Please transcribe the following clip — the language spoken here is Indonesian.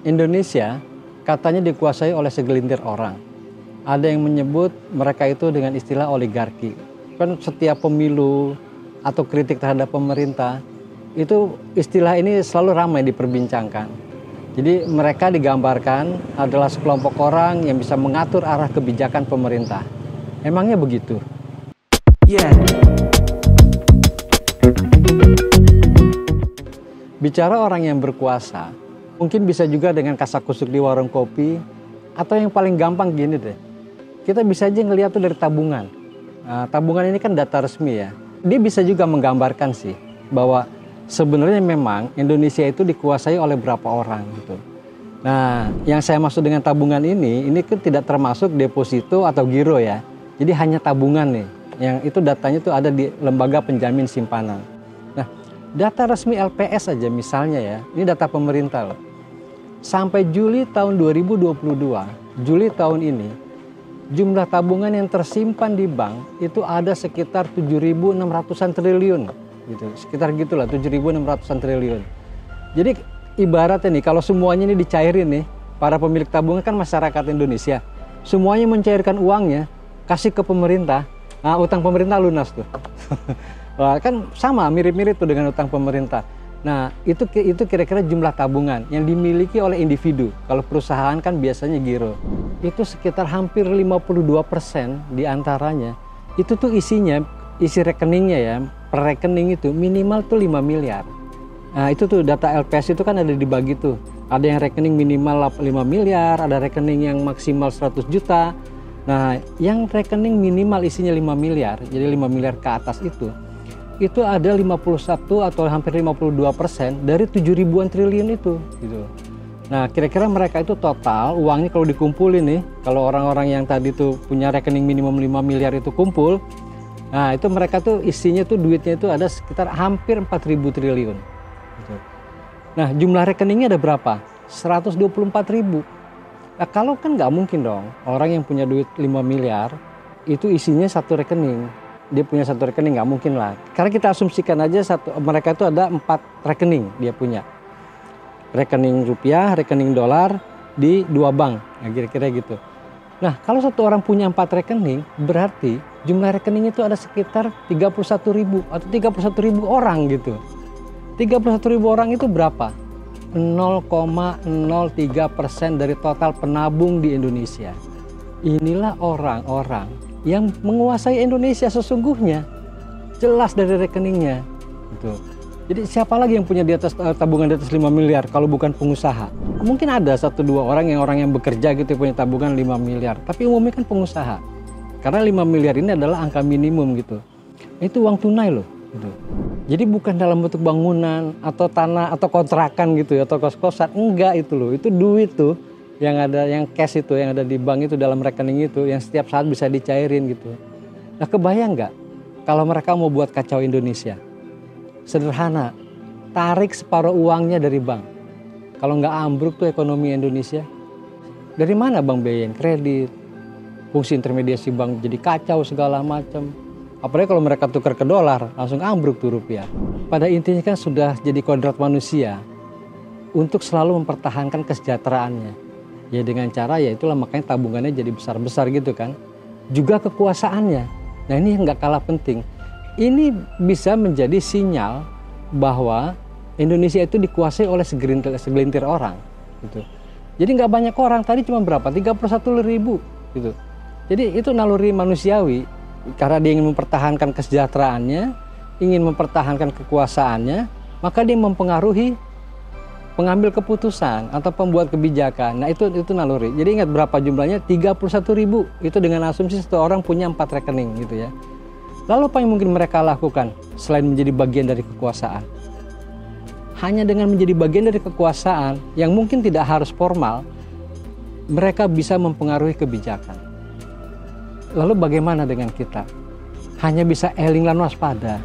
Indonesia katanya dikuasai oleh segelintir orang. Ada yang menyebut mereka itu dengan istilah oligarki. Kan setiap pemilu atau kritik terhadap pemerintah, itu istilah ini selalu ramai diperbincangkan. Jadi mereka digambarkan adalah sekelompok orang yang bisa mengatur arah kebijakan pemerintah. Emangnya begitu? Yeah. Bicara orang yang berkuasa, mungkin bisa juga dengan kasakusuk di warung kopi, atau yang paling gampang gini deh. Kita bisa aja ngeliat tuh dari tabungan. Nah, tabungan ini kan data resmi ya. Dia bisa juga menggambarkan sih bahwa sebenarnya memang Indonesia itu dikuasai oleh berapa orang gitu. Nah, yang saya maksud dengan tabungan ini kan tidak termasuk deposito atau giro ya. Jadi hanya tabungan nih. Yang itu datanya tuh ada di lembaga penjamin simpanan. Nah, data resmi LPS aja misalnya ya, ini data pemerintah loh. Sampai Juli tahun 2022, Juli tahun ini, jumlah tabungan yang tersimpan di bank itu ada sekitar 7.600-an triliun. Gitu. Sekitar gitulah, 7.600-an triliun. Jadi ibaratnya nih, kalau semuanya ini dicairin nih, para pemilik tabungan kan masyarakat Indonesia. Semuanya mencairkan uangnya, kasih ke pemerintah, nah utang pemerintah lunas tuh. Wah, kan sama, mirip-mirip tuh dengan utang pemerintah. Nah, itu kira-kira jumlah tabungan yang dimiliki oleh individu. Kalau perusahaan kan biasanya giro. Itu sekitar hampir 52% diantaranya. Itu tuh isinya, isi rekeningnya ya, per rekening itu minimal tuh 5 miliar. Nah, itu tuh data LPS itu kan ada dibagi tuh. Ada yang rekening minimal 5 miliar, ada rekening yang maksimal 100 juta. Nah, yang rekening minimal isinya 5 miliar, jadi 5 miliar ke atas itu ada 51 atau hampir 52% dari 7.000-an triliun itu gitu. Nah, kira-kira mereka itu total uangnya kalau dikumpulin nih, kalau orang-orang yang tadi tuh punya rekening minimum 5 miliar itu kumpul, nah itu mereka tuh isinya tuh duitnya itu ada sekitar hampir 4.000 triliun gitu. Nah, jumlah rekeningnya ada berapa? 124.000. Nah, kalau kan nggak mungkin dong orang yang punya duit 5 miliar itu isinya satu rekening. Dia punya satu rekening, nggak mungkin lah. Karena kita asumsikan aja mereka itu ada 4 rekening dia punya. Rekening rupiah, rekening dolar di 2 bank, nah, kira-kira gitu. Nah, kalau satu orang punya 4 rekening, berarti jumlah rekening itu ada sekitar 31.000 atau 31.000 orang gitu. 31.000 orang itu berapa? 0,03% dari total penabung di Indonesia. Inilah orang-orang yang menguasai Indonesia sesungguhnya, jelas dari rekeningnya gitu. Jadi siapa lagi yang punya di atas tabungan di atas 5 miliar kalau bukan pengusaha? Mungkin ada 1-2 orang yang bekerja gitu punya tabungan 5 miliar, tapi umumnya kan pengusaha. Karena 5 miliar ini adalah angka minimum gitu. Itu uang tunai loh gitu. Jadi bukan dalam bentuk bangunan atau tanah atau kontrakan gitu ya, atau kos-kosan, enggak itu loh. Itu duit tuh yang ada, yang cash itu, yang ada di bank itu, dalam rekening itu, yang setiap saat bisa dicairin gitu. Nah, kebayang nggak kalau mereka mau buat kacau Indonesia? Sederhana, tarik separuh uangnya dari bank. Kalau nggak ambruk tuh ekonomi Indonesia, dari mana bank biayain kredit? Fungsi intermediasi bank jadi kacau segala macam. Apalagi kalau mereka tukar ke dolar, langsung ambruk tuh rupiah. Pada intinya kan sudah jadi kodrat manusia untuk selalu mempertahankan kesejahteraannya. Ya dengan cara ya itulah makanya tabungannya jadi besar-besar gitu kan. Juga kekuasaannya. Nah, ini nggak kalah penting. Ini bisa menjadi sinyal bahwa Indonesia itu dikuasai oleh segelintir orang gitu. Jadi nggak banyak orang, tadi cuma berapa? 31.000 gitu. Jadi itu naluri manusiawi karena dia ingin mempertahankan kesejahteraannya, ingin mempertahankan kekuasaannya, maka dia mempengaruhi pengambil keputusan atau pembuat kebijakan. Nah, itu naluri. Jadi ingat berapa jumlahnya? 31.000. Itu dengan asumsi satu orang punya 4 rekening gitu ya. Lalu apa yang mungkin mereka lakukan selain menjadi bagian dari kekuasaan? Hanya dengan menjadi bagian dari kekuasaan yang mungkin tidak harus formal, mereka bisa mempengaruhi kebijakan. Lalu bagaimana dengan kita? Hanya bisa eling lan waspada.